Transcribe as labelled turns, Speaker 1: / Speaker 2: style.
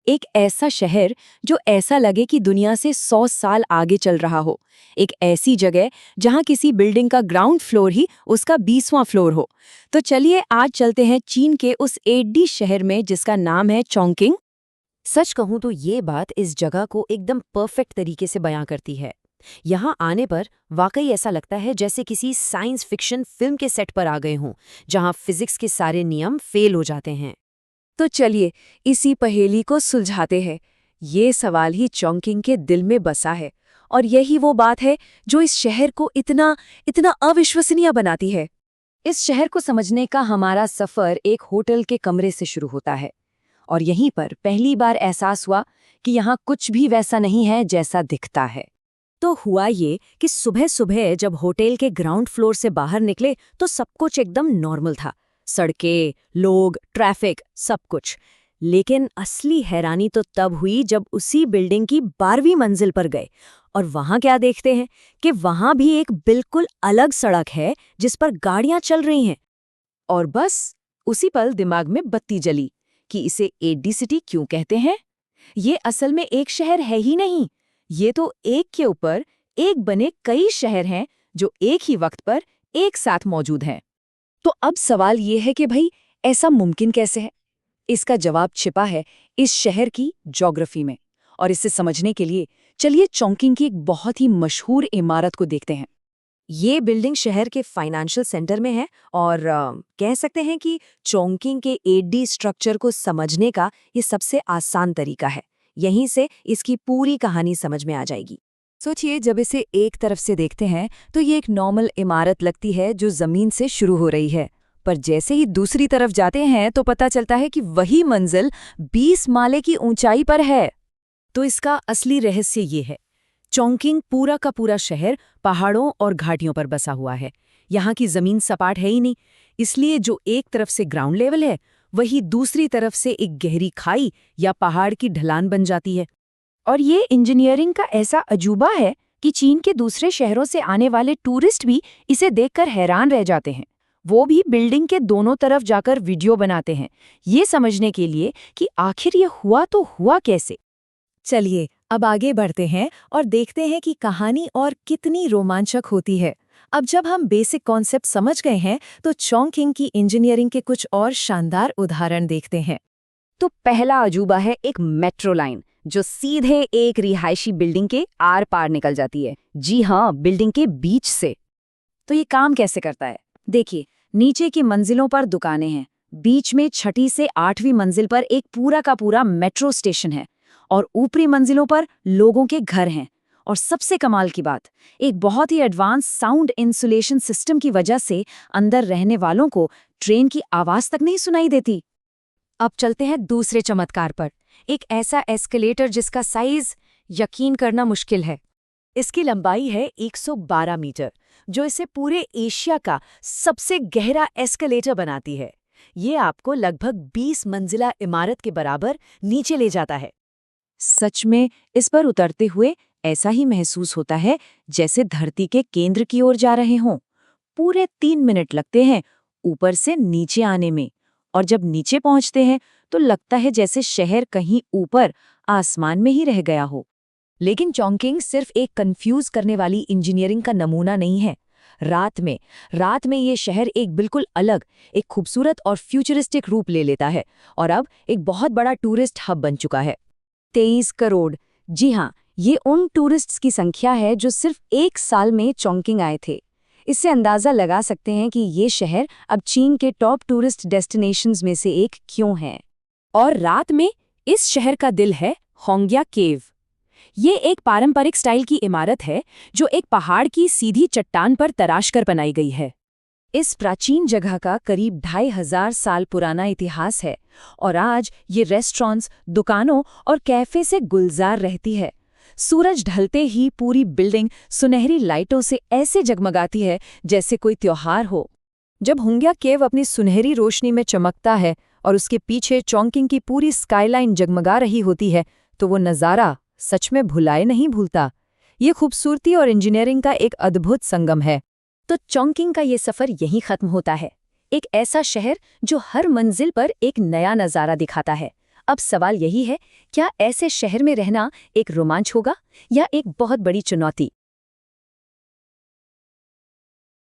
Speaker 1: एक ऐसा शहर जो ऐसा लगे कि दुनिया से 100 साल आगे चल रहा हो। एक ऐसी जगह जहां किसी बिल्डिंग का ग्राउंड फ्लोर ही उसका 20वां फ्लोर हो। तो चलिए आज चलते हैं चीन के उस 8D शहर में जिसका नाम है चोंगकिंग।
Speaker 2: सच कहूं तो ये बात इस जगह को एकदम परफेक्ट तरीके से बयां करती है। यहाँ आने पर वाकई ऐसा लगता है जैसे किसी साइंस फिक्शन फिल्म के सेट पर आ गए हों, जहाँ फिजिक्स के सारे नियम फेल हो जाते हैं।
Speaker 1: तो चलिए इसी पहेली को सुलझाते हैं। ये सवाल ही चोंगकिंग के दिल में बसा है और यही वो बात है जो इस शहर को इतना इतना अविश्वसनीय बनाती है। इस शहर को समझने का हमारा सफर एक होटल के कमरे से शुरू होता है और यहीं पर पहली बार एहसास हुआ कि यहाँ कुछ भी वैसा नहीं है जैसा दिखता है। तो हुआ ये कि सुबह सुबह जब होटल के ग्राउंड फ्लोर से बाहर निकले तो सब कुछ एकदम नॉर्मल था। सड़कें, लोग, ट्रैफिक, सब कुछ। लेकिन असली हैरानी तो तब हुई जब उसी बिल्डिंग की 12वीं मंजिल पर गए और वहां क्या देखते हैं कि वहां भी एक बिल्कुल अलग सड़क है जिस पर गाड़ियां चल रही हैं। और बस उसी पल दिमाग में बत्ती जली कि इसे 8D सिटी क्यों कहते हैं। ये असल में एक शहर है ही नहीं, ये तो एक के ऊपर एक बने कई शहर हैं जो एक ही वक्त पर एक साथ मौजूद हैं। तो अब सवाल ये है कि भाई ऐसा मुमकिन कैसे है? इसका जवाब छिपा है इस शहर की ज्योग्राफी में। और इसे समझने के लिए चलिए चोंगकिंग की एक बहुत ही मशहूर इमारत को देखते हैं। ये बिल्डिंग शहर के फाइनेंशियल सेंटर में है और कह सकते हैं कि चोंगकिंग के 8D स्ट्रक्चर को समझने का ये सबसे आसान तरीका है। यहीं से इसकी पूरी कहानी समझ में आ जाएगी। सोचिए, जब इसे एक तरफ से देखते हैं तो ये एक नॉर्मल इमारत लगती है जो जमीन से शुरू हो रही है, पर जैसे ही दूसरी तरफ जाते हैं तो पता चलता है कि वही मंजिल 20 माले की ऊंचाई पर है। तो इसका असली रहस्य ये है, चोंगकिंग पूरा का पूरा शहर पहाड़ों और घाटियों पर बसा हुआ है। यहाँ की जमीन सपाट है ही नहीं, इसलिए जो एक तरफ से ग्राउंड लेवल है वही दूसरी तरफ से एक गहरी खाई या पहाड़ की ढलान बन जाती है। और ये इंजीनियरिंग का ऐसा अजूबा है कि चीन के दूसरे शहरों से आने वाले टूरिस्ट भी इसे देखकर हैरान रह जाते हैं। वो भी बिल्डिंग के दोनों तरफ जाकर वीडियो बनाते हैं, ये समझने के लिए कि आखिर ये हुआ तो हुआ कैसे। चलिए अब आगे बढ़ते हैं और देखते हैं कि कहानी और कितनी रोमांचक होती है। अब जब हम बेसिक कॉन्सेप्ट समझ गए हैं तो चोंगकिंग की इंजीनियरिंग के कुछ और शानदार उदाहरण देखते हैं। तो पहला अजूबा है एक मेट्रो लाइन जो सीधे एक रिहायशी बिल्डिंग के आर पार निकल जाती है। जी हाँ, बिल्डिंग के बीच से। तो ये काम कैसे करता है? देखिए, नीचे की मंजिलों पर दुकानें हैं, बीच में 6ठी से 8वीं मंजिल पर एक पूरा का पूरा मेट्रो स्टेशन है और ऊपरी मंजिलों पर लोगों के घर हैं। और सबसे कमाल की बात, एक बहुत ही एडवांस साउंड इंसुलेशन सिस्टम की वजह से अंदर रहने वालों को ट्रेन की आवाज तक नहीं सुनाई देती। अब चलते हैं दूसरे चमत्कार पर, एक ऐसा एस्केलेटर जिसका साइज यकीन करना मुश्किल है। इसकी लंबाई है 112 मीटर, जो इसे पूरे एशिया का सबसे गहरा एस्केलेटर बनाती है। ये आपको लगभग 20 मंजिला इमारत के बराबर नीचे ले जाता है। सच में इस पर उतरते हुए ऐसा ही महसूस होता है जैसे धरती के केंद्र की ओर जा रहे हों। पूरे 3 मिनट लगते हैं ऊपर से नीचे आने में, और जब नीचे पहुंचते हैं तो लगता है जैसे शहर कहीं ऊपर आसमान में ही रह गया हो। लेकिन चोंगकिंग सिर्फ एक कंफ्यूज करने वाली इंजीनियरिंग का नमूना नहीं है। रात में ये शहर एक बिल्कुल अलग, एक खूबसूरत और फ्यूचरिस्टिक रूप ले लेता है और अब एक बहुत बड़ा टूरिस्ट हब बन चुका है। 23 करोड़, जी हाँ, ये उन टूरिस्ट्स की संख्या है जो सिर्फ एक साल में चोंगकिंग आए थे। इससे अंदाजा लगा सकते हैं कि ये शहर अब चीन के टॉप टूरिस्ट डेस्टिनेशंस में से एक क्यों है। और रात में इस शहर का दिल है होंग्या केव। ये एक पारंपरिक स्टाइल की इमारत है जो एक पहाड़ की सीधी चट्टान पर तराश कर बनाई गई है। इस प्राचीन जगह का करीब 2500 साल पुराना इतिहास है और आज ये रेस्टोरेंट्स, दुकानों और कैफे से गुलजार रहती है। सूरज ढलते ही पूरी बिल्डिंग सुनहरी लाइटों से ऐसे जगमगाती है जैसे कोई त्योहार हो। जब होंग्या केव अपनी सुनहरी रोशनी में चमकता है और उसके पीछे चोंगकिंग की पूरी स्काईलाइन जगमगा रही होती है तो वो नज़ारा सच में भुलाए नहीं भूलता। ये खूबसूरती और इंजीनियरिंग का एक अद्भुत संगम है। तो चोंगकिंग का ये सफ़र यहीं ख़त्म होता है। एक ऐसा शहर जो हर मंजिल पर एक नया नज़ारा दिखाता है, अब सवाल यही है, क्या ऐसे शहर में रहना एक रोमांच होगा या एक बहुत बड़ी चुनौती?